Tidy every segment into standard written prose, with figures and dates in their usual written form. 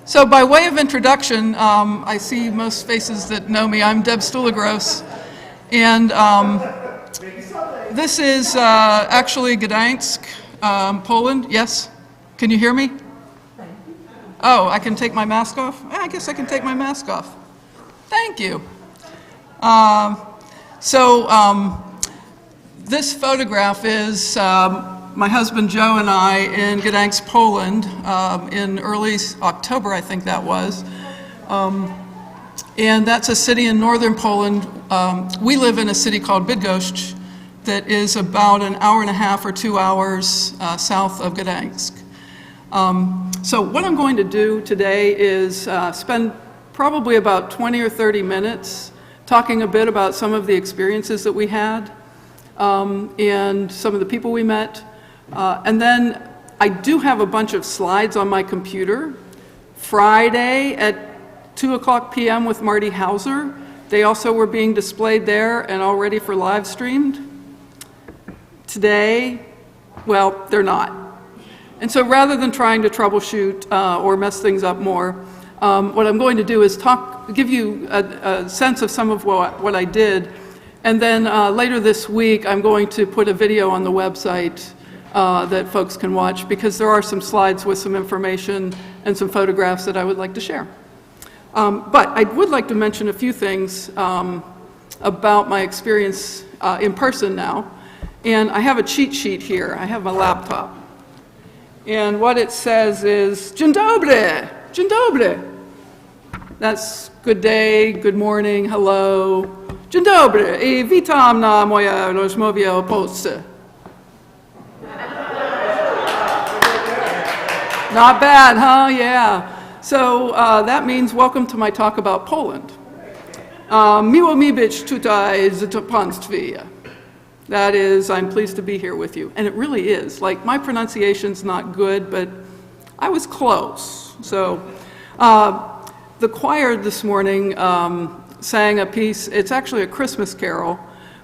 So by way of introduction, I see most faces that know me. I'm Deb Stuligross, and this is actually Gdańsk, Poland. Yes? Can you hear me? Oh, I can take my mask off? I guess I can take my mask off. Thank you. This photograph is my husband Joe and I in Gdańsk, Poland, in early October, I think that was. And that's a city in northern Poland. We live in a city called Bydgoszcz that is about an hour and a half or 2 hours south of Gdańsk. So what I'm going to do today is spend probably about 20 or 30 minutes talking a bit about some of the experiences that we had and some of the people we met. And then I do have a bunch of slides on my computer. Friday at 2:00 p.m. with Marty Hauser. They also were being displayed there and all ready for live streamed. Today, well, they're not. And so rather than trying to troubleshoot or mess things up more, what I'm going to do is give you a sense of some of what I did. And then later this week, I'm going to put a video on the website that folks can watch, because there are some slides with some information and some photographs that I would like to share. But I would like to mention a few things about my experience in person now. And I have a cheat sheet here. I have my laptop. And what it says is, Dzień dobry, dzień dobry. That's good day, good morning, hello. Dzień dobry I witam na mojej rozmowie o Polsce. Not bad, huh? Yeah. So that means welcome to my talk about Poland. Miło mi być tutaj z państwem. That is, I'm pleased to be here with you. And it really is. Like, my pronunciation's not good, but I was close. So the choir this morning sang a piece. It's actually a Christmas carol.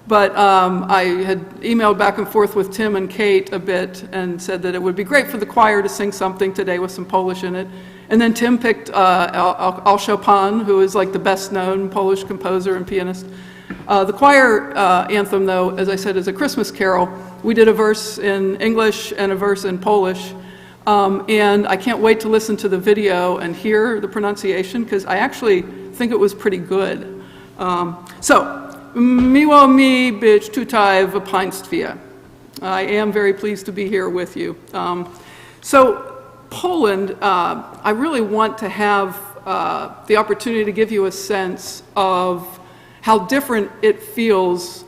But I had emailed back and forth with Tim and Kate a bit and said that it would be great for the choir to sing something today with some Polish in it. And then Tim picked Al Chopin, who is like the best known Polish composer and pianist. The choir anthem, though, as I said, is a Christmas carol. We did a verse in English and a verse in Polish. And I can't wait to listen to the video and hear the pronunciation, because I actually think it was pretty good. Miło mi być tutaj w państwie. I am very pleased to be here with you. Poland, I really want to have the opportunity to give you a sense of how different it feels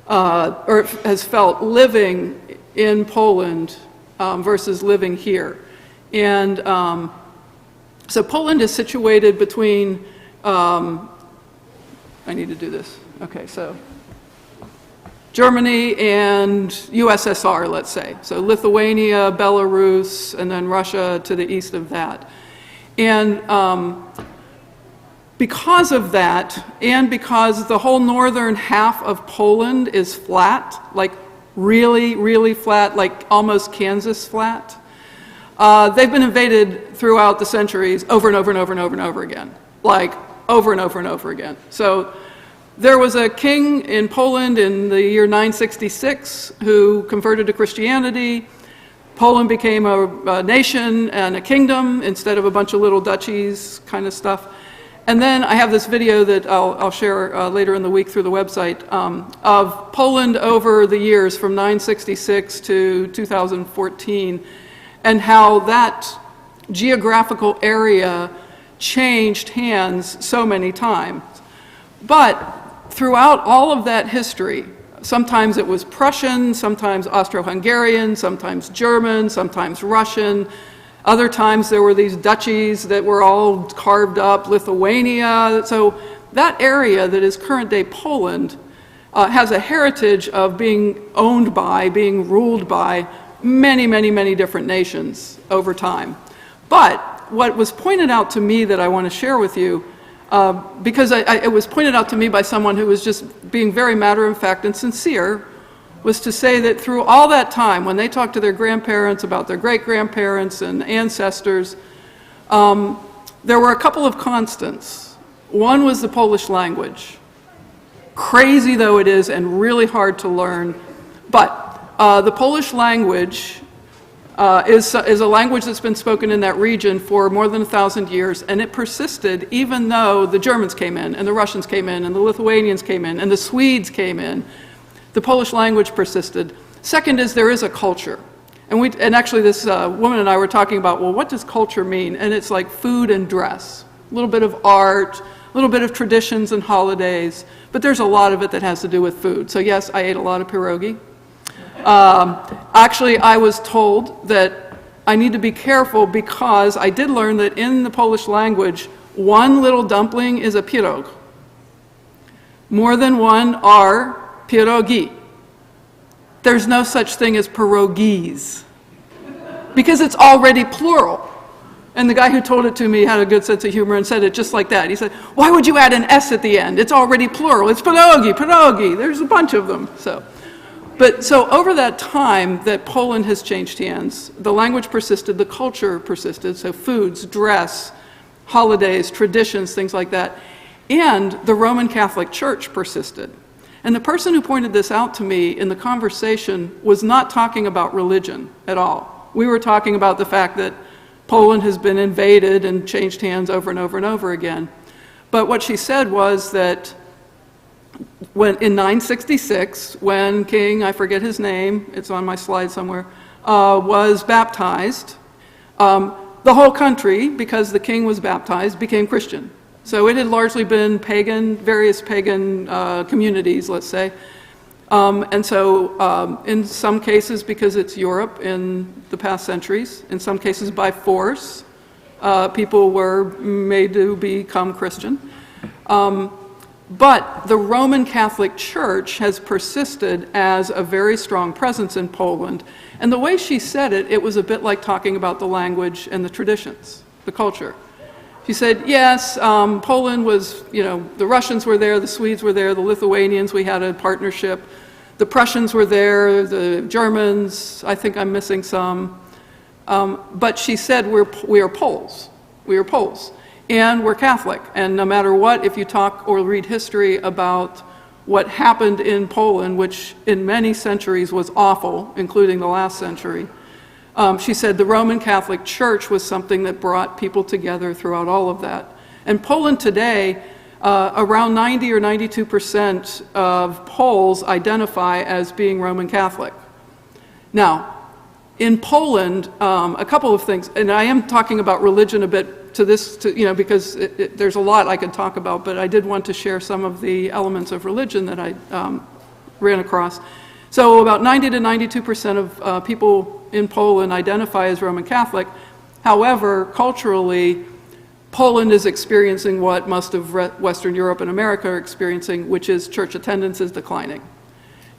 or has felt living in Poland versus living here. And so Poland is situated between I need to do this. Okay, so Germany and USSR, let's say. So Lithuania, Belarus, and then Russia to the east of that. And because of that, and because the whole northern half of Poland is flat, like really, really flat, like almost Kansas flat, they've been invaded throughout the centuries over and over and over and over and over again. Like, over and over and over again. So there was a king in Poland in the year 966 who converted to Christianity. Poland became a nation and a kingdom instead of a bunch of little duchies kind of stuff. And then I have this video that I'll share later in the week through the website of Poland over the years from 966 to 2014, and how that geographical area changed hands so many times. But throughout all of that history, sometimes it was Prussian, sometimes Austro-Hungarian, sometimes German, sometimes Russian. Other times there were these duchies that were all carved up, Lithuania. So that area that is current-day Poland has a heritage of being owned by, being ruled by many, many, many different nations over time. But what was pointed out to me that I want to share with you, because it was pointed out to me by someone who was just being very matter-of-fact and sincere, was to say that through all that time, when they talked to their grandparents about their great-grandparents and ancestors, There were a couple of constants. One was the Polish language. Crazy though it is and really hard to learn, but the Polish language is a language that's been spoken in that region for more than 1,000 years, and it persisted even though the Germans came in, and the Russians came in, and the Lithuanians came in, and the Swedes came in. The Polish language persisted. Second is there is a culture. And actually this woman and I were talking about, well, what does culture mean? And it's like food and dress, a little bit of art, a little bit of traditions and holidays, but there's a lot of it that has to do with food. So yes, I ate a lot of pierogi. Actually, I was told that I need to be careful because I did learn that in the Polish language, one little dumpling is a pirog. More than one are pierogi. There's no such thing as pierogis because it's already plural. And the guy who told it to me had a good sense of humor and said it just like that. He said, why would you add an S at the end? It's already plural. It's pierogi, pierogi. There's a bunch of them. So over that time that Poland has changed hands, the language persisted, the culture persisted, so foods, dress, holidays, traditions, things like that, and the Roman Catholic Church persisted. And the person who pointed this out to me in the conversation was not talking about religion at all. We were talking about the fact that Poland has been invaded and changed hands over and over and over again. But what she said was that in 966, when King, I forget his name, it's on my slide somewhere, was baptized, the whole country, because the king was baptized, became Christian. So it had largely been pagan, various pagan communities, let's say. And so in some cases, because it's Europe in the past centuries, in some cases by force, people were made to become Christian. But the Roman Catholic Church has persisted as a very strong presence in Poland. And the way she said it, it was a bit like talking about the language and the traditions, the culture. She said, yes, Poland was, the Russians were there, the Swedes were there, the Lithuanians, we had a partnership. The Prussians were there, the Germans, I think I'm missing some. But she said, we are Poles. We are Poles. And we're Catholic. And no matter what, if you talk or read history about what happened in Poland, which in many centuries was awful, including the last century, she said the Roman Catholic Church was something that brought people together throughout all of that. And Poland today, around 90 or 92% of Poles identify as being Roman Catholic. Now, in Poland, a couple of things, and I am talking about religion a bit because there's a lot I could talk about, but I did want to share some of the elements of religion that I ran across. So about 90 to 92% of people in Poland identify as Roman Catholic. However, culturally, Poland is experiencing what most of Western Europe and America are experiencing, which is church attendance is declining.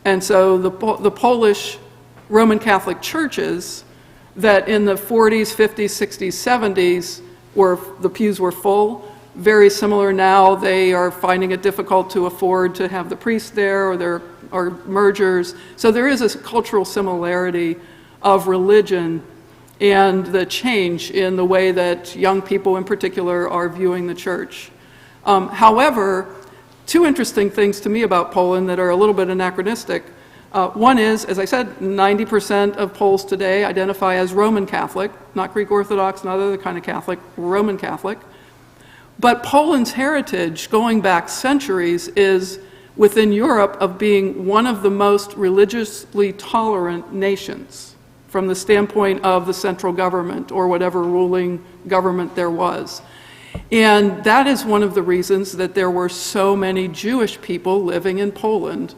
And so the Polish Roman Catholic churches that in the 40s, 50s, 60s, 70s, the pews were full, very similar now. They are finding it difficult to afford to have the priest there, or there are mergers. So there is a cultural similarity of religion and the change in the way that young people in particular are viewing the church. However, two interesting things to me about Poland that are a little bit anachronistic. One is, as I said, 90% of Poles today identify as Roman Catholic, not Greek Orthodox, not other kind of Catholic, Roman Catholic. But Poland's heritage, going back centuries, is within Europe of being one of the most religiously tolerant nations from the standpoint of the central government or whatever ruling government there was. And that is one of the reasons that there were so many Jewish people living in Poland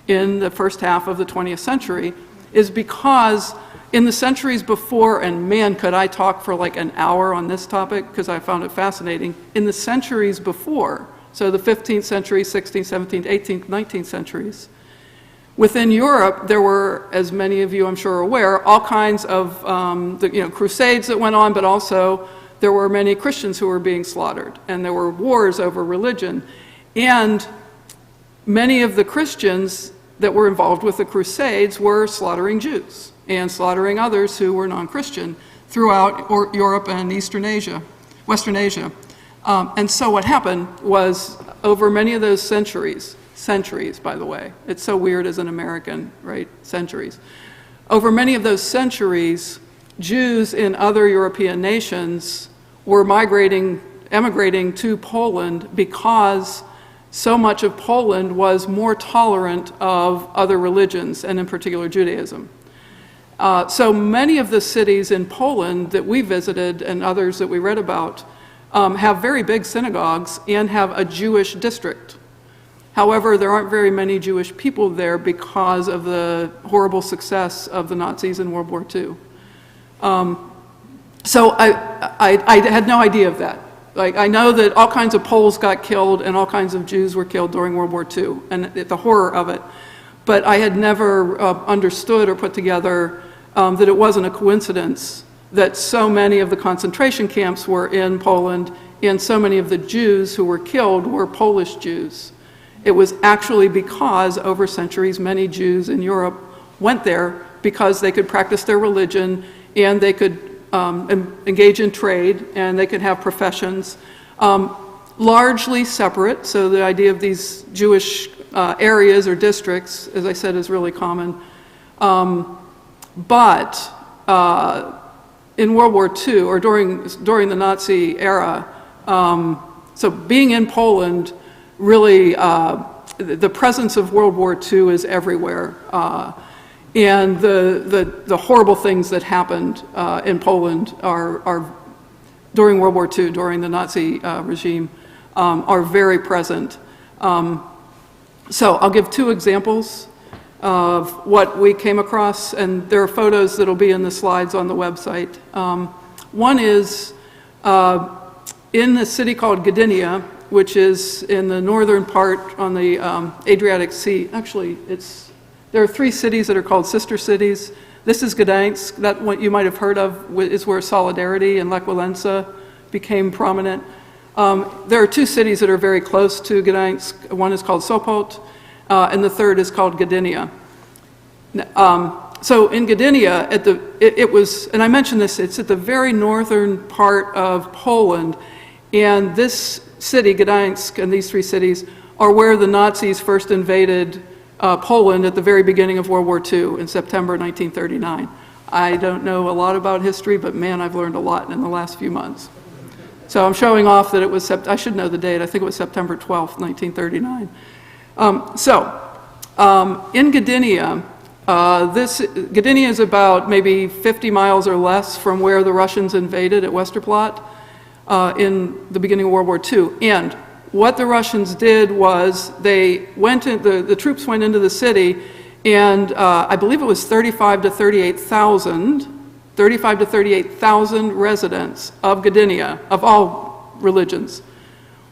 in the first half of the 20th century, is because in the centuries before, and man, could I talk for like an hour on this topic because I found it fascinating, in the centuries before, so the 15th century, 16th, 17th, 18th, 19th centuries, within Europe, there were, as many of you I'm sure are aware, all kinds of crusades that went on, but also there were many Christians who were being slaughtered, and there were wars over religion. And many of the Christians that were involved with the crusades were slaughtering Jews and slaughtering others who were non-Christian throughout Europe and Eastern Asia. Western Asia. And so what happened was, over many of those centuries, by the way, it's so weird as an American, right, centuries. Over many of those centuries, Jews in other European nations were emigrating to Poland because so much of Poland was more tolerant of other religions, and in particular Judaism. So many of the cities in Poland that we visited and others that we read about have very big synagogues and have a Jewish district. However, there aren't very many Jewish people there because of the horrible success of the Nazis in World War II. So I had no idea of that. Like, I know that all kinds of Poles got killed and all kinds of Jews were killed during World War II, and the horror of it. But I had never understood or put together that it wasn't a coincidence that so many of the concentration camps were in Poland and so many of the Jews who were killed were Polish Jews. It was actually because over centuries many Jews in Europe went there because they could practice their religion and they could engage in trade and they could have professions, largely separate. So the idea of these Jewish areas or districts, as I said, is really common. But in World War II, or during the Nazi era, so being in Poland, really, the presence of World War II is everywhere. And the horrible things that happened in Poland are during World War II, during the Nazi regime, are very present. So I'll give two examples of what we came across, and there are photos that'll be in the slides on the website. One is in the city called Gdynia, which is in the northern part on the Adriatic Sea. Actually, there are three cities that are called sister cities. This is Gdańsk, that what you might have heard of is where Solidarity and Lech Walesa became prominent. There are two cities that are very close to Gdańsk. One is called Sopot, and the third is called Gdynia. So in Gdynia, it was, and I mentioned this, it's at the very northern part of Poland, and this city, Gdańsk, and these three cities are where the Nazis first invaded Poland at the very beginning of World War II in September 1939. I don't know a lot about history, but man, I've learned a lot in the last few months. So I'm showing off that it was, I should know the date, I think it was September 12th, 1939. In Gdynia, Gdynia is about maybe 50 miles or less from where the Russians invaded at Westerplatte in the beginning of World War II. And what the Russians did was they went in, the troops went into the city, and I believe it was 35 to 38,000 residents of Gdynia, of all religions,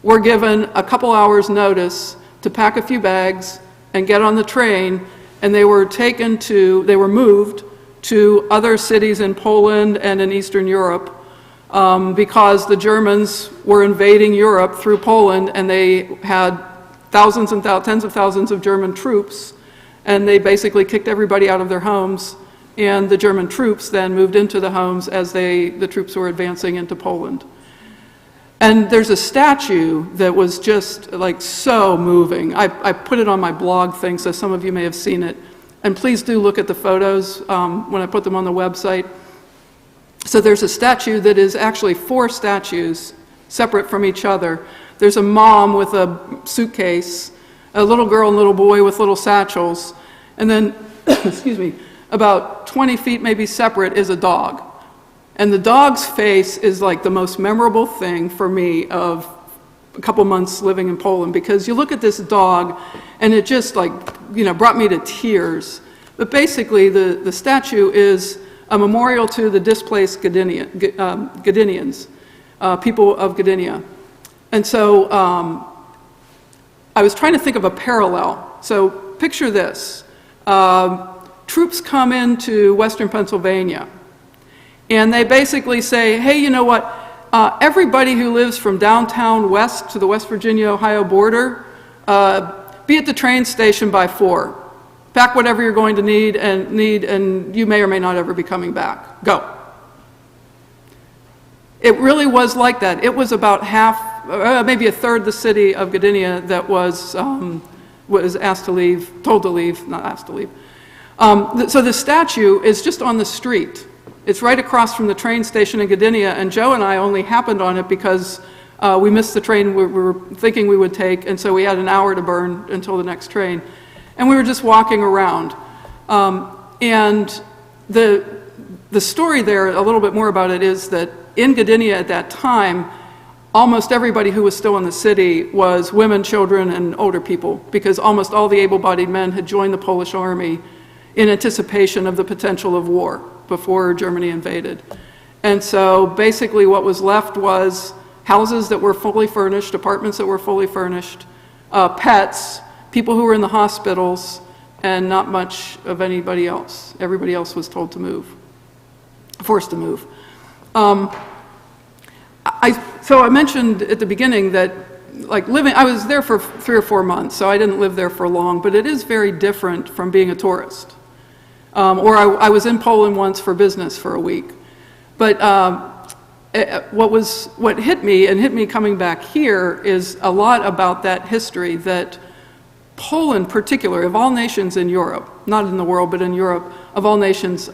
were given a couple hours notice to pack a few bags and get on the train, and they were moved to other cities in Poland and in Eastern Europe because the Germans were invading Europe through Poland, and they had thousands and tens of thousands of German troops, and they basically kicked everybody out of their homes, and the German troops then moved into the homes as the troops were advancing into Poland. And there's a statue that was just like so moving. I put it on my blog thing, so some of you may have seen it. And please do look at the photos when I put them on the website. So there's a statue that is actually four statues separate from each other. There's a mom with a suitcase, a little girl and little boy with little satchels, and then, excuse me, about 20 feet maybe separate is a dog. And the dog's face is like the most memorable thing for me of a couple months living in Poland, because you look at this dog and it just brought me to tears. But basically the statue is a memorial to the displaced Gdynians, people of Gdynia. And so I was trying to think of a parallel. So picture this. Troops come into Western Pennsylvania, and they basically say, hey, you know what? Everybody who lives from downtown west to the West Virginia-Ohio border, be at the train station by 4. Pack whatever you're going to need, and you may or may not ever be coming back. Go. It really was like that. It was about half, maybe a third the city of Gdynia that was asked to leave, told to leave, not asked to leave. So the statue is just on the street. It's right across from the train station in Gdynia, and Joe and I only happened on it because we missed the train we were thinking we would take, and so we had an hour to burn until the next train. And we were just walking around. And the story there, a little bit more about it, is that in Gdynia at that time, almost everybody who was still in the city was women, children, and older people, because almost all the able-bodied men had joined the Polish army in anticipation of the potential of war before Germany invaded. And so basically what was left was houses that were fully furnished, apartments that were fully furnished, pets, people who were in the hospitals, and not much of anybody else. Everybody else was told to move, forced to move. So I mentioned at the beginning that I was there for 3 or 4 months, so I didn't live there for long, but it is very different from being a tourist. Or I was in Poland once for business for a week. But what hit me coming back here is a lot about that history, that Poland particularly, of all nations in Europe, not in the world, but in Europe, of all nations,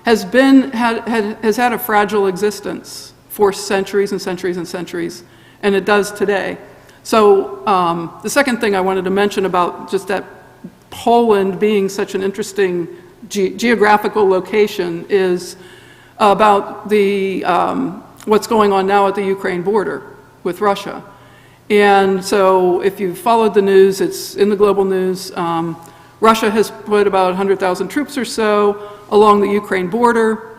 has had a fragile existence for centuries and centuries and centuries, and it does today. So the second thing I wanted to mention about just that Poland being such an interesting geographical location is about the what's going on now at the Ukraine border with Russia. And so if you've followed the news, it's in the global news. Russia has put about 100,000 troops or so along the Ukraine border.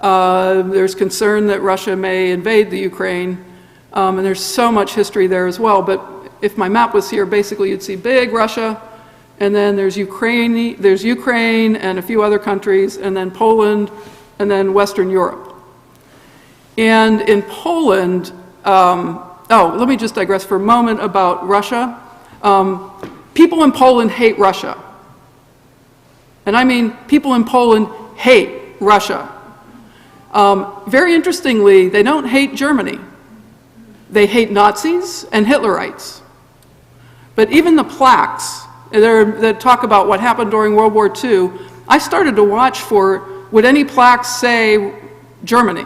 There's concern that Russia may invade the Ukraine, and there's so much history there as well. But if my map was here, basically you'd see big Russia, and then there's Ukraine and a few other countries, and then Poland, and then Western Europe. And in Poland, let me just digress for a moment about Russia. People in Poland hate Russia. And I mean, people in Poland hate Russia. Very interestingly, they don't hate Germany. They hate Nazis and Hitlerites. But even the plaques that talk about what happened during World War II, I started to watch for, would any plaques say Germany?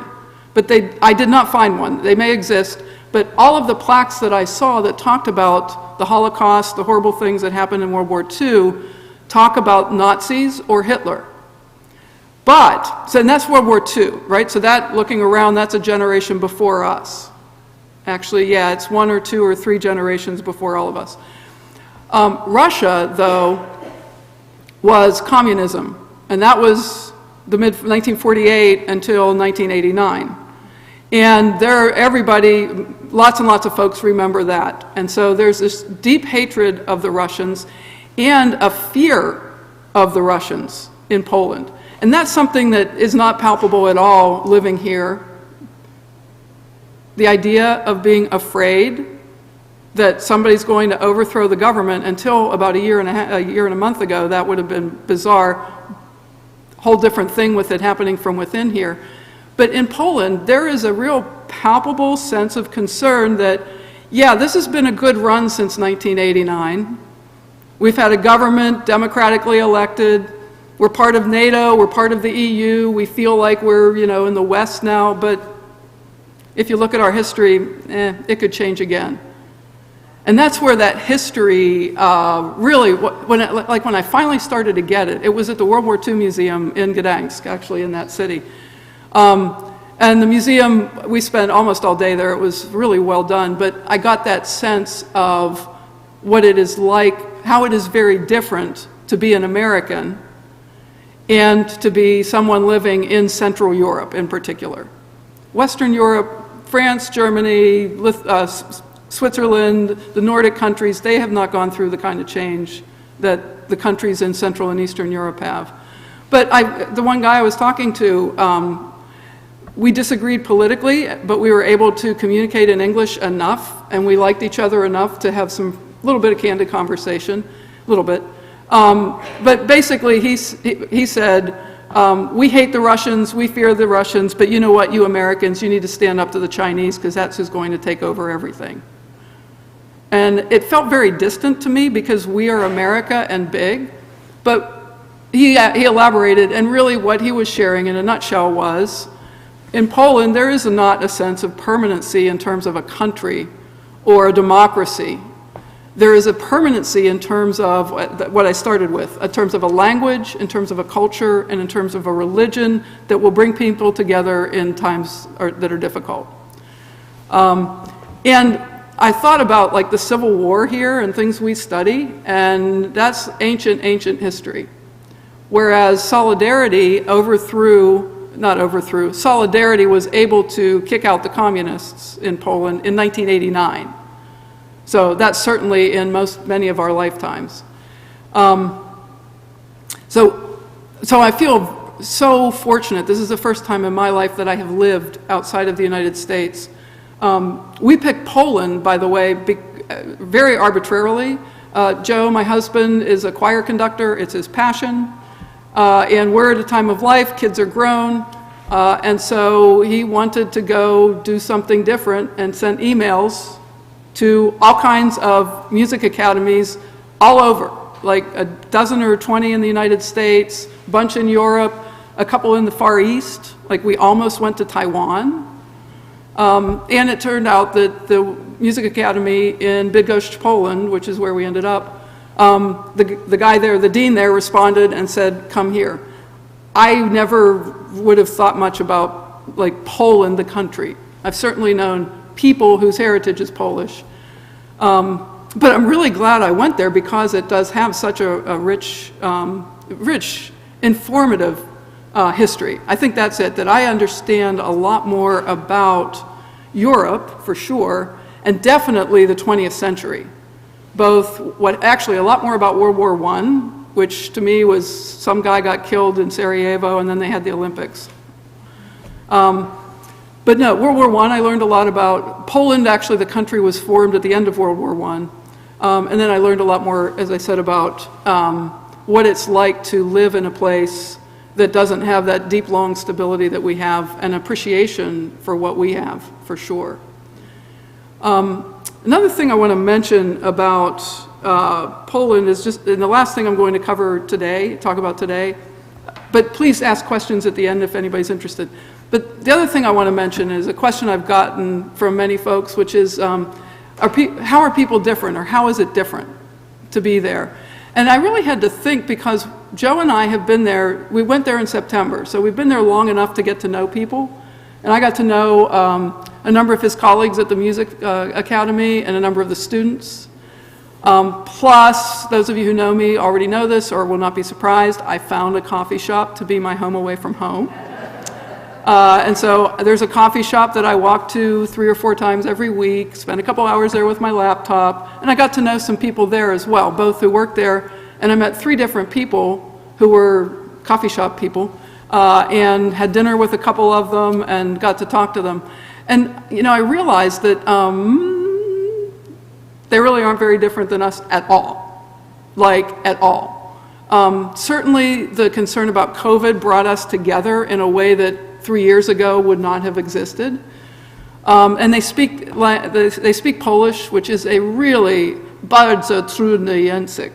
But I did not find one. They may exist, but all of the plaques that I saw that talked about the Holocaust, the horrible things that happened in World War II, talk about Nazis or Hitler. And that's World War II, right? So that, looking around, that's a generation before us. Actually, yeah, it's 1 or 2 or 3 generations before all of us. Russia, though, was communism, and that was the mid-1948 until 1989. And lots and lots of folks remember that. And so there's this deep hatred of the Russians and a fear of the Russians in Poland. And that's something that is not palpable at all living here. The idea of being afraid that somebody's going to overthrow the government, until about a year and a month ago, that would have been bizarre. Whole different thing with it happening from within here. But in Poland, there is a real palpable sense of concern that, yeah, this has been a good run since 1989. We've had a government democratically elected. We're part of NATO, we're part of the EU. We feel like we're, in the West now, but if you look at our history, it could change again. And that's where that history really, when I finally started to get it, it was at the World War II Museum in Gdańsk, actually in that city. And the museum, we spent almost all day there. It was really well done, but I got that sense of what it is like, how it is very different to be an American and to be someone living in Central Europe in particular. Western Europe, France, Germany, Switzerland, the Nordic countries, they have not gone through the kind of change that the countries in Central and Eastern Europe have. But the one guy I was talking to, we disagreed politically, but we were able to communicate in English enough, and we liked each other enough to have some little bit of candid conversation, a little bit. But basically, he said, We hate the Russians, we fear the Russians, but you know what, you Americans, you need to stand up to the Chinese because that's who's going to take over everything. And it felt very distant to me because we are America and big, but he elaborated, and really what he was sharing in a nutshell was, in Poland there is not a sense of permanency in terms of a country or a democracy. There is a permanency in terms of what I started with, in terms of a language, in terms of a culture, and in terms of a religion that will bring people together in times that are difficult. And I thought about like the Civil War here and things we study, and that's ancient history. Whereas Solidarity Solidarity was able to kick out the communists in Poland in 1989. So that's certainly in many of our lifetimes. So I feel so fortunate. This is the first time in my life that I have lived outside of the United States. We picked Poland, by the way, very arbitrarily. Joe, my husband, is a choir conductor. It's his passion. And we're at a time of life, kids are grown, and so he wanted to go do something different and sent emails to all kinds of music academies all over, like a dozen or 20 in the United States, a bunch in Europe, a couple in the Far East, like we almost went to Taiwan. And it turned out that the Music Academy in Bydgoszcz, Poland, which is where we ended up, the guy there, the dean there, responded and said, come here. I never would have thought much about like Poland, the country. I've certainly known people whose heritage is Polish. But I'm really glad I went there because it does have such a rich, informative history. I think that's it, that I understand a lot more about Europe, for sure, and definitely the 20th century. Actually a lot more about World War I, which to me was some guy got killed in Sarajevo and then they had the Olympics. But no, World War I learned a lot about. Poland, actually the country was formed at the end of World War I. And then I learned a lot more, as I said, about what it's like to live in a place that doesn't have that deep, long stability that we have, and appreciation for what we have, for sure. Another thing I want to mention about Poland is just, and the last thing I'm going to talk about today, but please ask questions at the end if anybody's interested. But the other thing I want to mention is a question I've gotten from many folks, which is, how are people different, or how is it different to be there? And I really had to think, because Joe and I have been there, we went there in September, so we've been there long enough to get to know people. And I got to know a number of his colleagues at the Music Academy and a number of the students. Plus, those of you who know me already know this or will not be surprised, I found a coffee shop to be my home away from home. And so there's a coffee shop that I walk to 3 or 4 times every week, spend a couple hours there with my laptop, and I got to know some people there as well, both who worked there, and I met 3 different people who were coffee shop people, and had dinner with a couple of them and got to talk to them. And I realized that they really aren't very different than us at all, like at all. Certainly the concern about COVID brought us together in a way that 3 years ago would not have existed. And they speak Polish, which is a really bardzo trudny język,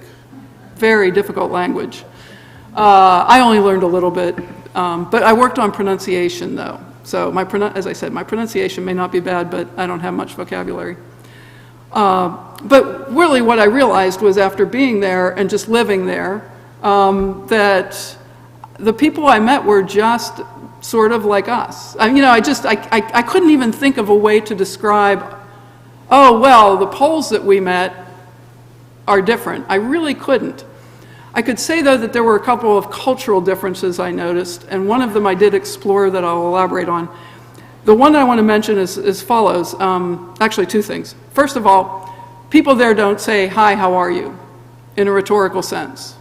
very difficult language. I only learned a little bit, but I worked on pronunciation though. So as I said, my pronunciation may not be bad, but I don't have much vocabulary. But really what I realized was, after being there and just living there, that the people I met were just sort of like us. I couldn't even think of a way to describe, oh, well, the Poles that we met are different. I really couldn't. I could say, though, that there were a couple of cultural differences I noticed, and one of them I did explore that I'll elaborate on. The one I want to mention is as follows. Actually, 2 things. First of all, people there don't say, hi, how are you, in a rhetorical sense.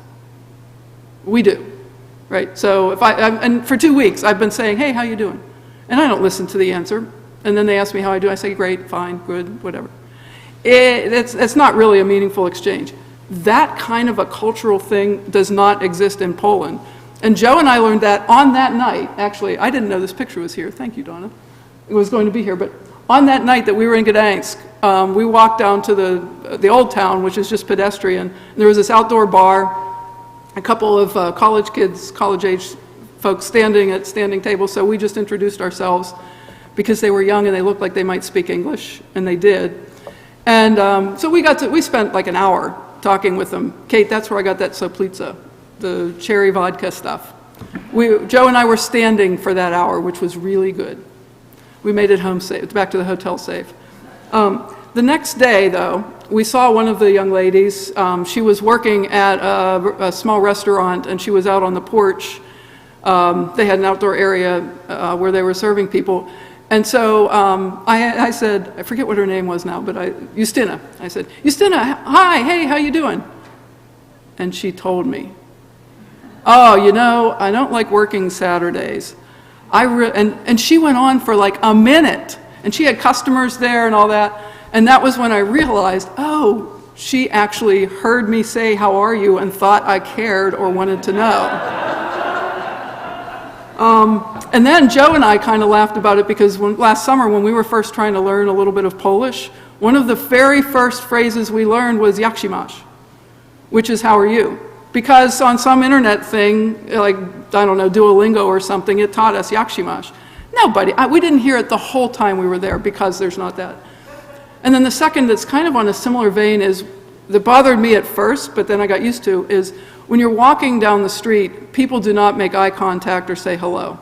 We do. Right, so and for 2 weeks I've been saying, hey, how you doing? And I don't listen to the answer. And then they ask me how I do. I say, great, fine, good, whatever. It's not really a meaningful exchange. That kind of a cultural thing does not exist in Poland. And Joe and I learned that on that night. Actually, I didn't know this picture was here. Thank you, Donna. It was going to be here. But on that night that we were in Gdansk, we walked down to the old town, which is just pedestrian. And there was this outdoor bar, a couple of college kids, college-age folks standing at standing tables. So we just introduced ourselves because they were young and they looked like they might speak English, and they did. And so we spent like an hour talking with them. Kate, that's where I got that soplitsa, the cherry vodka stuff. Joe and I were standing for that hour, which was really good. We made it home safe, back to the hotel safe. The next day, though, we saw one of the young ladies. She was working at a small restaurant, and she was out on the porch. They had an outdoor area where they were serving people. And so I said, I forget what her name was now, but Justina. I said, Justina, hi, hey, how you doing? And she told me, oh, you know, I don't like working Saturdays. And she went on for like a minute, and she had customers there and all that. And that was when I realized, oh, she actually heard me say, how are you, and thought I cared or wanted to know. And then Joe and I kind of laughed about it because last summer when we were first trying to learn a little bit of Polish, one of the very first phrases we learned was jak się masz, which is how are you? Because on some internet thing, like, I don't know, Duolingo or something, it taught us jak się masz. Nobody, we didn't hear it the whole time we were there because there's not that. And then the second that's kind of on a similar vein is, that bothered me at first, but then I got used to, is when you're walking down the street, people do not make eye contact or say hello.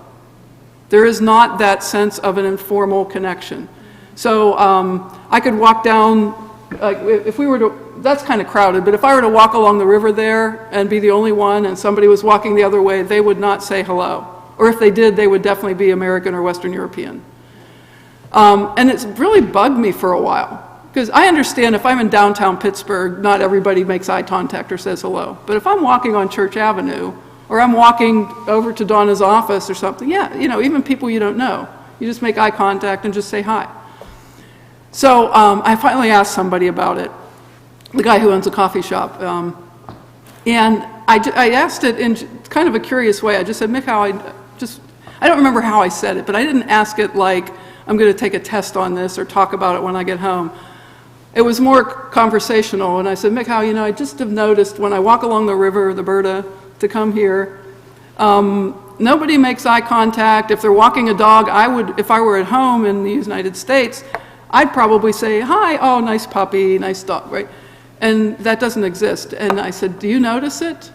There is not that sense of an informal connection. So I could walk down, if we were to, that's kind of crowded, but if I were to walk along the river there and be the only one and somebody was walking the other way, they would not say hello. Or if they did, they would definitely be American or Western European. And it's really bugged me for a while. Because I understand if I'm in downtown Pittsburgh, not everybody makes eye contact or says hello. But if I'm walking on Church Avenue, or I'm walking over to Donna's office or something, yeah, you know, even people you don't know, you just make eye contact and just say hi. So I finally asked somebody about it, the guy who owns a coffee shop. And I asked it in kind of a curious way. I just said, Mick, I don't remember how I said it, but I didn't ask it like, I'm going to take a test on this or talk about it when I get home. It was more conversational, and I said, Mick, you know, I just have noticed when I walk along the river, the Berta, to come here, nobody makes eye contact. If they're walking a dog, if I were at home in the United States, I'd probably say, hi, oh, nice puppy, nice dog, right? And that doesn't exist. And I said, do you notice it?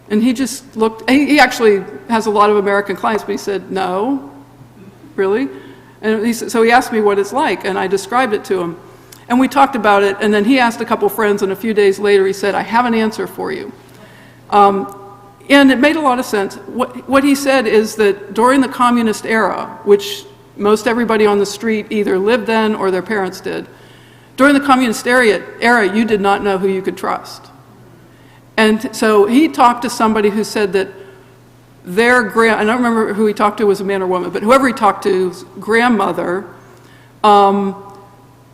And he just looked, he actually has a lot of American clients, but he said, no, really? And so he asked me what it's like, and I described it to him. And we talked about it, and then he asked a couple friends, and a few days later he said, I have an answer for you. And it made a lot of sense. What he said is that during the communist era, which most everybody on the street either lived then or their parents did, during the communist era, you did not know who you could trust. And so he talked to somebody who said that I don't remember who he talked to, was a man or woman, but whoever he talked to's grandmother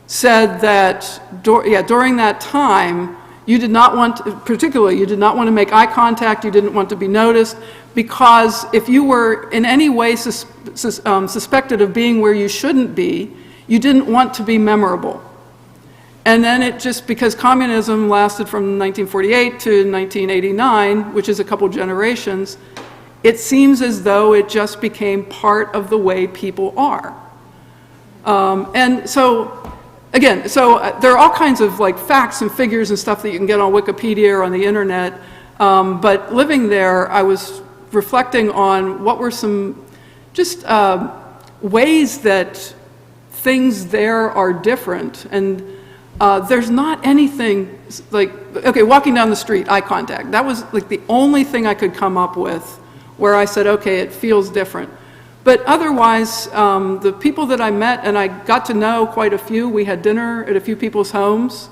said that during that time, you did not want to make eye contact, you didn't want to be noticed, because if you were in any way suspected of being where you shouldn't be, you didn't want to be memorable. And then because communism lasted from 1948 to 1989, which is a couple generations, it seems as though it just became part of the way people are. And so, again, there are all kinds of like facts and figures and stuff that you can get on Wikipedia or on the internet, but living there, I was reflecting on what were some just ways that things there are different. And there's not anything like, okay, walking down the street, eye contact. That was like the only thing I could come up with where I said, okay, it feels different. But otherwise, the people that I met, and I got to know quite a few, we had dinner at a few people's homes,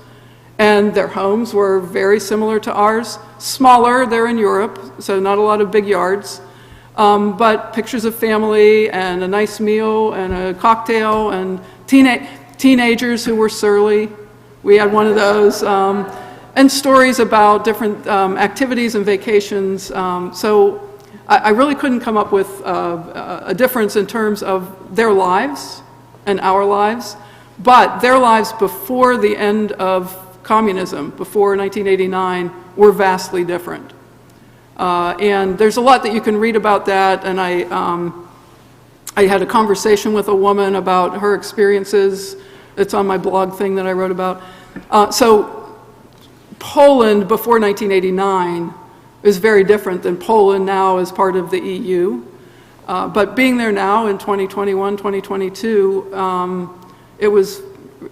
and their homes were very similar to ours. Smaller, they're in Europe, so not a lot of big yards, but pictures of family, and a nice meal, and a cocktail, and teenagers who were surly. We had one of those, and stories about different activities and vacations. So I really couldn't come up with a difference in terms of their lives and our lives, but their lives before the end of communism, before 1989, were vastly different. And there's a lot that you can read about that, and I had a conversation with a woman about her experiences. It's on my blog thing that I wrote about. So Poland before 1989 is very different than Poland now as part of the EU. But being there now in 2021, 2022, it was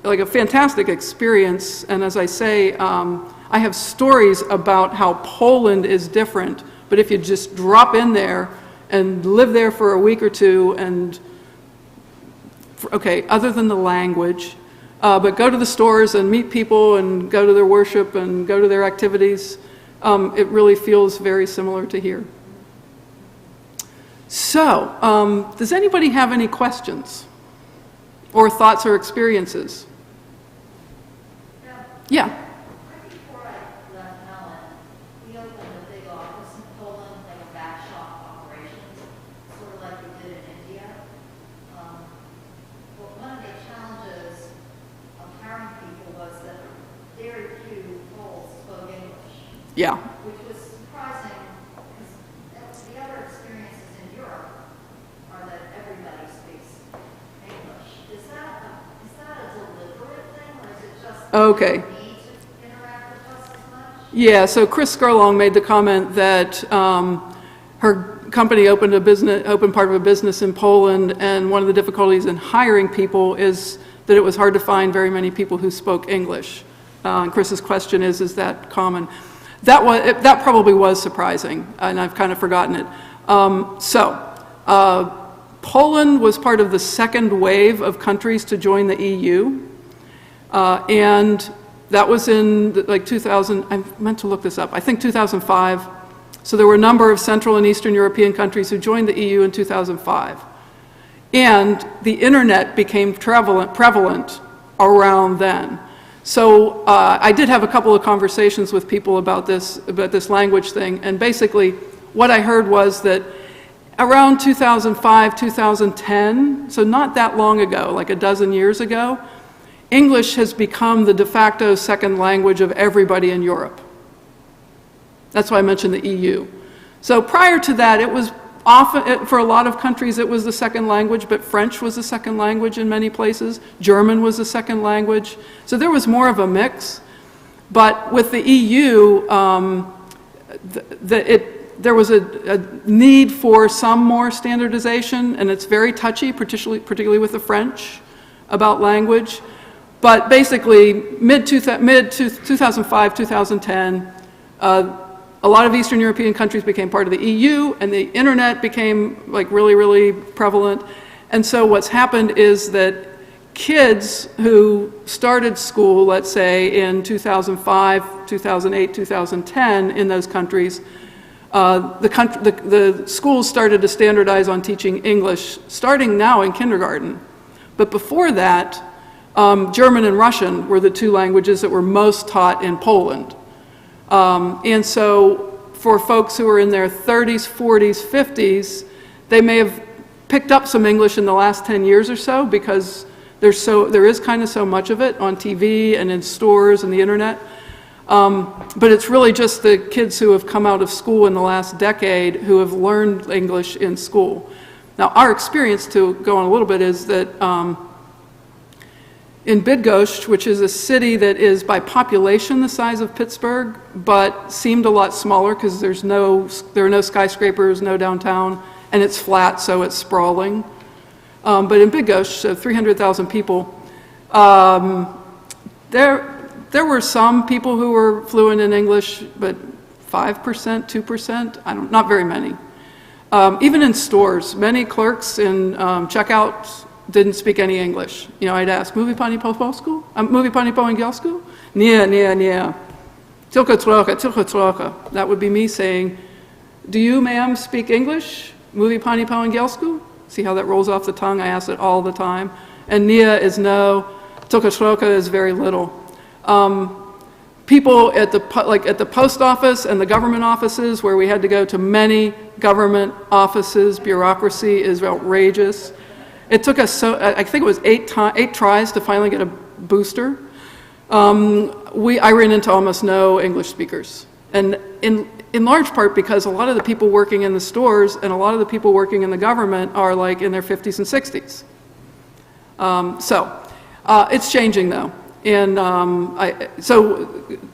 like a fantastic experience. And as I say, I have stories about how Poland is different, but if you just drop in there and live there for a week or two and, okay, other than the language, but go to the stores and meet people and go to their worship and go to their activities, it really feels very similar to here. So, does anybody have any questions or thoughts or experiences? Yeah. Right before I left Helen, we opened a big office in Poland, like a back shop operations, sort of like we did in India. But one of the challenges of hiring people was that very few Poles spoke English. Yeah. Which was surprising because the other experiences in Europe are that everybody speaks English. Is that a deliberate thing, or is it just Okay. need to interact with us as much? Yeah, so Chris Scarlong made the comment that her company opened part of a business in Poland, and one of the difficulties in hiring people is that it was hard to find very many people who spoke English. And Chris's question is that common? That probably was surprising, and I've kind of forgotten it. Poland was part of the second wave of countries to join the EU, and that was in like 2000, I meant to look this up, I think 2005. So there were a number of Central and Eastern European countries who joined the EU in 2005. And the internet became prevalent around then. So I did have a couple of conversations with people about this language thing, and basically what I heard was that around 2005, 2010, so not that long ago, like a dozen years ago, English has become the de facto second language of everybody in Europe. That's why I mentioned the EU. So prior to that, it was often, for a lot of countries, it was the second language, but French was the second language in many places. German was the second language. So there was more of a mix. But with the EU, there was a need for some more standardization, and it's very touchy, particularly with the French, about language. But basically, mid-2005, 2010, a lot of Eastern European countries became part of the EU, and the internet became like really, really prevalent. And so what's happened is that kids who started school, let's say in 2005, 2008, 2010 in those countries, the schools started to standardize on teaching English starting now in kindergarten. But before that, German and Russian were the two languages that were most taught in Poland. And so for folks who are in their 30s, 40s, 50s, they may have picked up some English in the last 10 years or so because there is kind of so much of it on TV and in stores and the internet. But it's really just the kids who have come out of school in the last decade who have learned English in school. Now, our experience, to go on a little bit, is that in Bydgoszcz, which is a city that is by population the size of Pittsburgh, but seemed a lot smaller because there are no skyscrapers, no downtown, and it's flat, so it's sprawling. But in Bydgoszcz, 300,000 people, there were some people who were fluent in English, but 5%, 2%, not very many. Even in stores, many clerks in checkouts didn't speak any English. You know, I'd ask, "Mówi pani po polsku? Mówi pani po angielsku?" Nie. Tylko trochę. That would be me saying, "Do you, ma'am, speak English? Mówi pani po angielsku?" See how that rolls off the tongue? I ask it all the time. And nie is no. Tylko trochę is very little. people at the, like at the post office and the government offices where we had to go to many government offices, bureaucracy is outrageous. It took us, I think it was eight tries to finally get a booster. I ran into almost no English speakers. And in large part because a lot of the people working in the stores and a lot of the people working in the government are like in their 50s and 60s. It's changing though. And so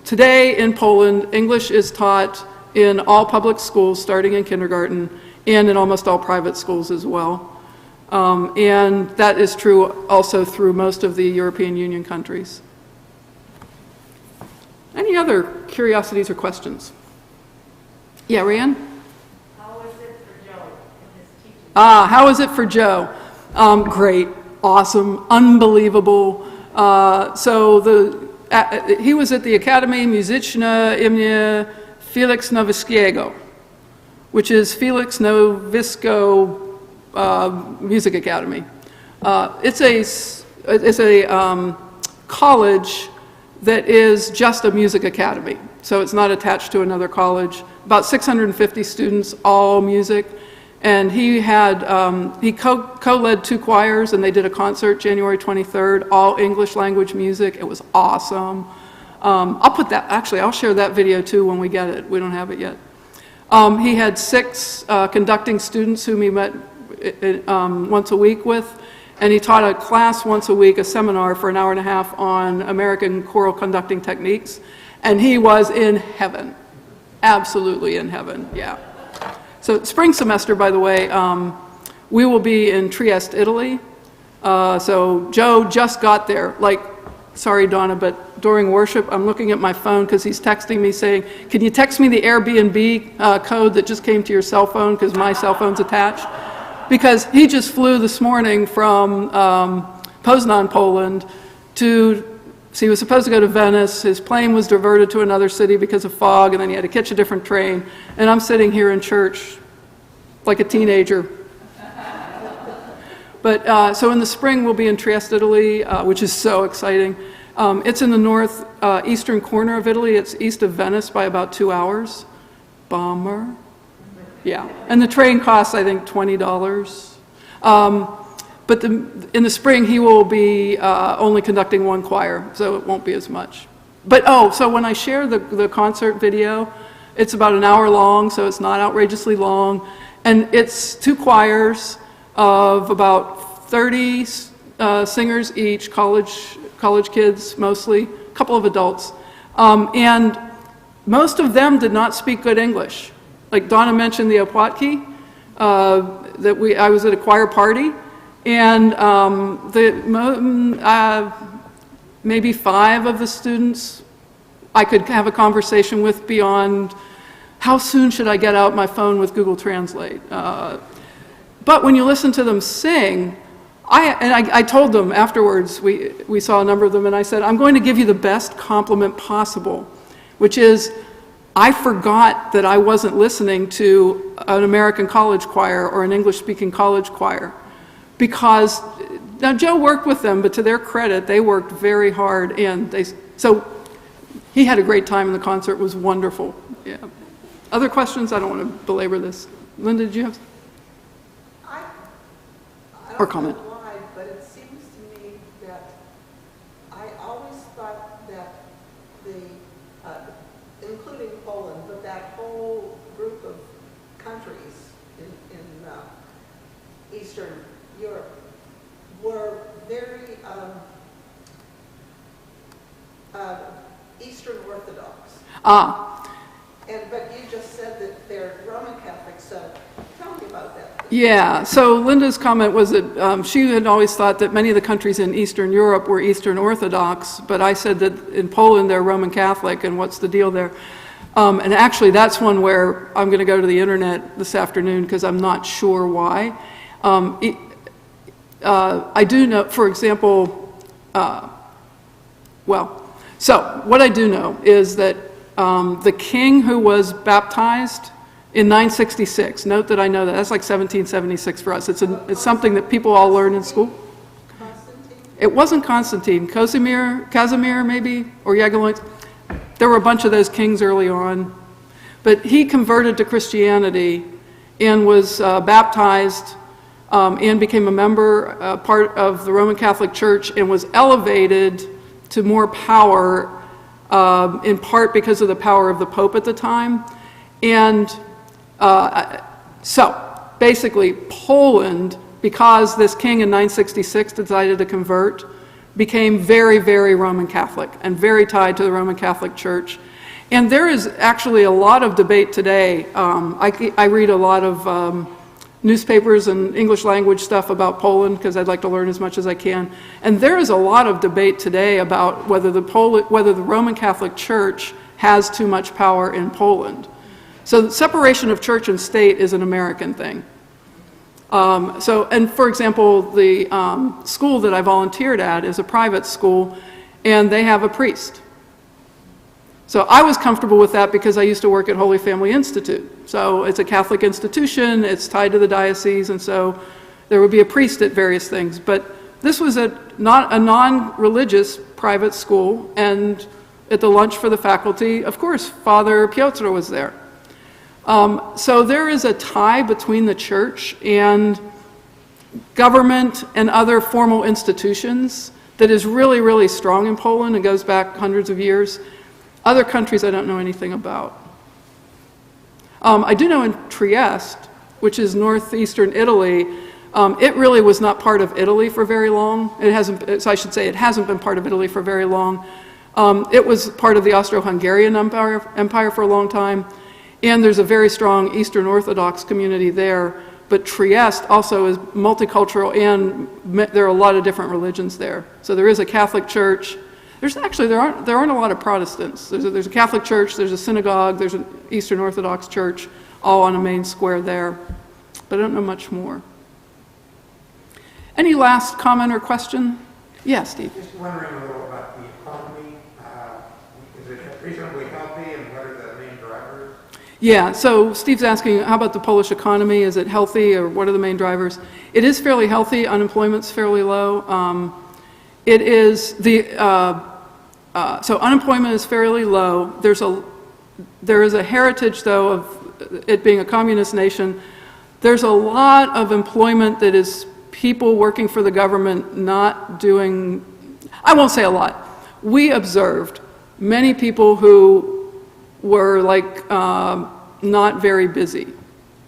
today in Poland, English is taught in all public schools starting in kindergarten and in almost all private schools as well. And that is true also through most of the European Union countries. Any other curiosities or questions? Yeah, Ryan? How is it for Joe in his teaching? How is it for Joe? Great, awesome, unbelievable. He was at the Akademia Muzyczna imienia Felix Nowickiego, which is Felix Nowisko Music Academy. It's a college that is just a music academy, so it's not attached to another college. About 650 students, all music, and he co-led 2 choirs, and they did a concert January 23rd, all English language music. It was awesome. I'll share that video too when we get it. We don't have it yet. He had 6 conducting students whom he met once a week with, and he taught a class once a week, a seminar for an hour and a half on American choral conducting techniques, and he was in heaven, absolutely in heaven, yeah. So spring semester, by the way, we will be in Trieste, Italy. So Joe just got there, sorry Donna, but during worship, I'm looking at my phone because he's texting me saying, can you text me the Airbnb code that just came to your cell phone because my cell phone's attached? Because he just flew this morning from Poznan, Poland so he was supposed to go to Venice. His plane was diverted to another city because of fog, and then he had to catch a different train. And I'm sitting here in church like a teenager. But so in the spring, we'll be in Trieste, Italy, which is so exciting. It's in the northeastern corner of Italy. It's east of Venice by about 2 hours. Bummer. Yeah, and the train costs, I think, $20. But in the spring, he will be only conducting 1 choir, so it won't be as much. But so when I share the concert video, it's about an hour long, so it's not outrageously long. And it's 2 choirs of about 30 singers each, college kids mostly, a couple of adults. And most of them did not speak good English. Like Donna mentioned the Opłatki, I was at a choir party, and maybe 5 of the students I could have a conversation with beyond how soon should I get out my phone with Google Translate. But when you listen to them sing, I told them afterwards, we saw a number of them, and I said, I'm going to give you the best compliment possible, which is, I forgot that I wasn't listening to an American college choir or an English-speaking college choir. Because, now Joe worked with them, but to their credit, they worked very hard, and so he had a great time, and the concert was wonderful. Yeah. Other questions? I don't want to belabor this. Linda, did you have? I Or comment? don't know why, but it seems to me that I always thought that including Poland, but that whole group of countries in Eastern Europe were very Eastern Orthodox. But you just said that they're Roman Catholic, so tell me about that. Yeah, so Linda's comment was that she had always thought that many of the countries in Eastern Europe were Eastern Orthodox, but I said that in Poland they're Roman Catholic, and what's the deal there? And actually that's one where I'm going to go to the internet this afternoon because I'm not sure why. I do know, for example, so what I do know is that the king who was baptized in 966, note that I know that, that's like 1776 for us. It's something that people all learn in school. It wasn't Constantine, Casimir maybe, or Jagiellonians. there were a bunch of those kings early on. But he converted to Christianity and was baptized and became a member, part of the Roman Catholic Church, and was elevated to more power, in part because of the power of the Pope at the time. And so basically Poland, because this king in 966 decided to convert, became very, very Roman Catholic and very tied to the Roman Catholic Church. And there is actually a lot of debate today. I read a lot of newspapers and English language stuff about Poland because I'd like to learn as much as I can. And there is a lot of debate today about whether the Roman Catholic Church has too much power in Poland. So the separation of church and state is an American thing. And for example, the school that I volunteered at is a private school, and they have a priest. So I was comfortable with that because I used to work at Holy Family Institute. So it's a Catholic institution, it's tied to the diocese, and so there would be a priest at various things. But this was not a non-religious private school, and at the lunch for the faculty, of course, Father Piotr was there. So there is a tie between the church and government and other formal institutions that is really, really strong in Poland and goes back hundreds of years. Other countries I don't know anything about. I do know in Trieste, which is northeastern Italy, it really was not part of Italy for very long. It hasn't, so I should say it hasn't been part of Italy for very long. It was part of the Austro-Hungarian Empire for a long time. And there's a very strong Eastern Orthodox community there, but Trieste also is multicultural, and there are a lot of different religions there. So there is a Catholic church. There aren't a lot of Protestants. There's a Catholic church, there's a synagogue, there's an Eastern Orthodox church, all on a main square there. But I don't know much more. Any last comment or question? Yeah, Steve. Just wondering a little about the economy. Is it reasonably healthy, and what are the main drivers? Yeah, so Steve's asking, how about the Polish economy? Is it healthy, or what are the main drivers? It is fairly healthy. Unemployment's fairly low. So unemployment is fairly low. There is a heritage, though, of it being a communist nation. There's a lot of employment that is people working for the government not doing, I won't say a lot. We observed many people who were not very busy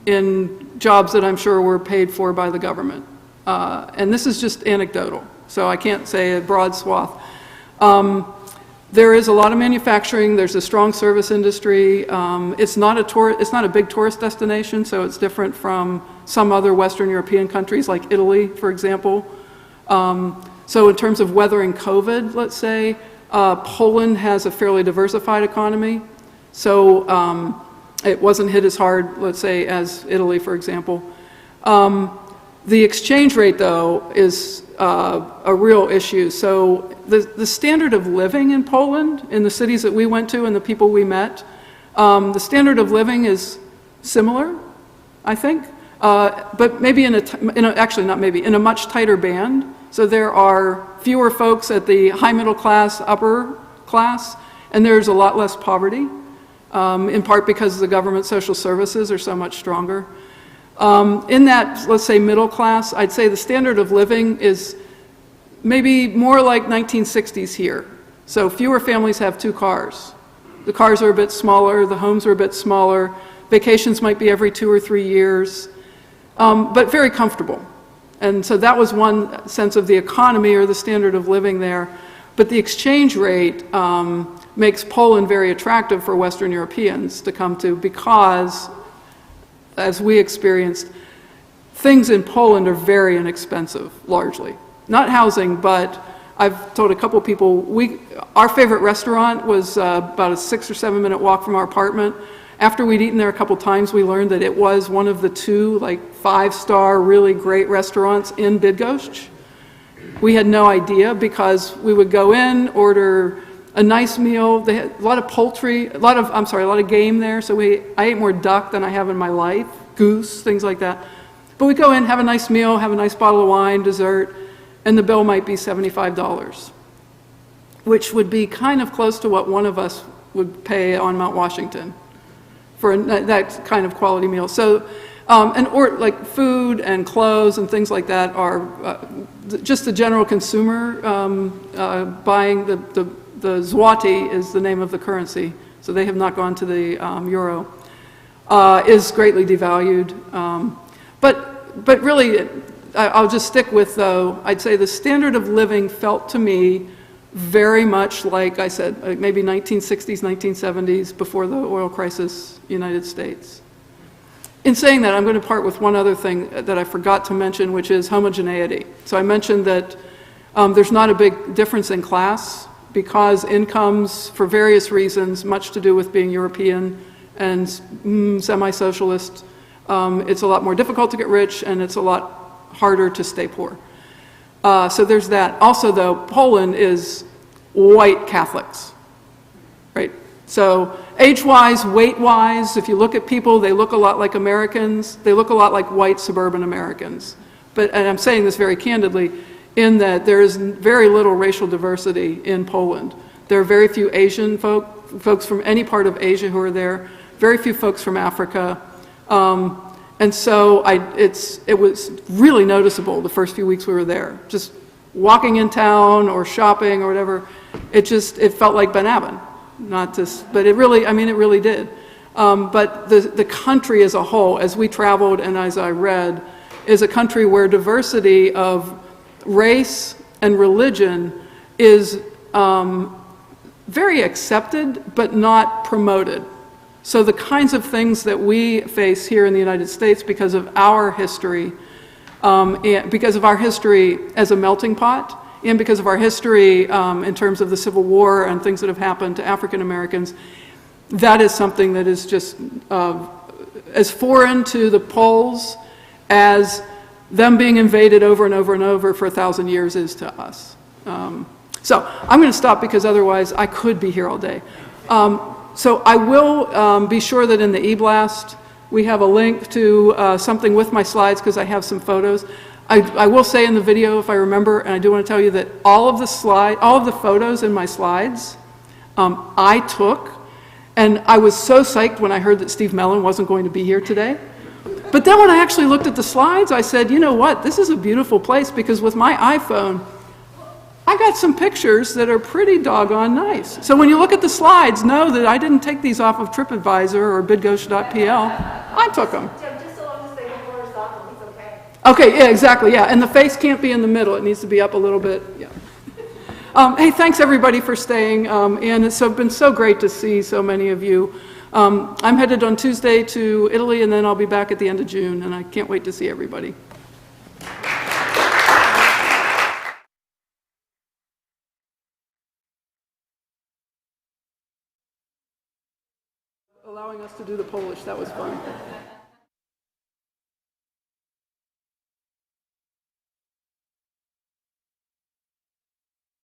in jobs that I'm sure were paid for by the government. And this is just anecdotal, so I can't say a broad swath. There is a lot of manufacturing. There's a strong service industry. It's not a big tourist destination, so it's different from some other Western European countries like Italy, for example. So in terms of weathering COVID, let's say, Poland has a fairly diversified economy. So it wasn't hit as hard, let's say, as Italy, for example. The exchange rate, though, is a real issue. So the standard of living in Poland, in the cities that we went to and the people we met, the standard of living is similar, I think, but maybe in a much tighter band. So there are fewer folks at the high middle class, upper class, and there's a lot less poverty, in part because the government social services are so much stronger. In that, let's say, middle class, I'd say the standard of living is maybe more like 1960s here. So fewer families have 2 cars. The cars are a bit smaller, the homes are a bit smaller, vacations might be every 2 or 3 years, but very comfortable. And so that was one sense of the economy or the standard of living there. But the exchange rate makes Poland very attractive for Western Europeans to come to because, as we experienced, things in Poland are very inexpensive, largely. Not housing, but I've told a couple people, our favorite restaurant was about a 6 or 7 minute walk from our apartment. After we'd eaten there a couple times, we learned that it was one of the 2 5-star really great restaurants in Bydgoszcz. We had no idea because we would go in, order a nice meal. They had a lot of poultry, a lot of game there. So I ate more duck than I have in my life, goose, things like that. But we go in, have a nice meal, have a nice bottle of wine, dessert, and the bill might be $75, which would be kind of close to what one of us would pay on Mount Washington for that kind of quality meal. So, like food and clothes and things like that are just the general consumer buying. The zloty is the name of the currency, so they have not gone to the euro. Is greatly devalued, but really, I'll just stick with, though, I'd say the standard of living felt to me very much like I said, maybe 1960s, 1970s, before the oil crisis, United States. In saying that, I'm going to part with one other thing that I forgot to mention, which is homogeneity. So I mentioned that there's not a big difference in class because incomes, for various reasons, much to do with being European and semi-socialist, it's a lot more difficult to get rich and it's a lot harder to stay poor. So there's that. Also, though, Poland is white Catholics, right? So age-wise, weight-wise, if you look at people, they look a lot like Americans. They look a lot like white suburban Americans. And I'm saying this very candidly, in that there is very little racial diversity in Poland. There are very few Asian folks from any part of Asia who are there, very few folks from Africa. And so it was really noticeable the first few weeks we were there. Just walking in town or shopping or whatever, it felt like Ben Abbon. Not just, but it really did. But the country as a whole, as we traveled and as I read, is a country where diversity of race and religion is very accepted, but not promoted. So the kinds of things that we face here in the United States because of our history, because of our history as a melting pot, and because of our history in terms of the Civil War and things that have happened to African Americans, that is something that is just as foreign to the Poles as them being invaded over and over and over for 1,000 years is to us. So I'm going to stop because otherwise I could be here all day. So I will be sure that in the e-blast we have a link to something with my slides because I have some photos. I will say in the video, if I remember, and I do want to tell you that all of the photos in my slides I took, and I was so psyched when I heard that Steve Mellon wasn't going to be here today. But then when I actually looked at the slides, I said, you know what, this is a beautiful place because with my iPhone, I got some pictures that are pretty doggone nice. So when you look at the slides, know that I didn't take these off of TripAdvisor or bidgosh.pl. I took them. Just so long as they don't horizontal, it's okay. Okay, yeah, exactly, yeah. And the face can't be in the middle. It needs to be up a little bit, yeah. Hey, thanks everybody for staying. And it's been so great to see so many of you. I'm headed on Tuesday to Italy, and then I'll be back at the end of June, and I can't wait to see everybody. Allowing us to do the Polish, that was fun.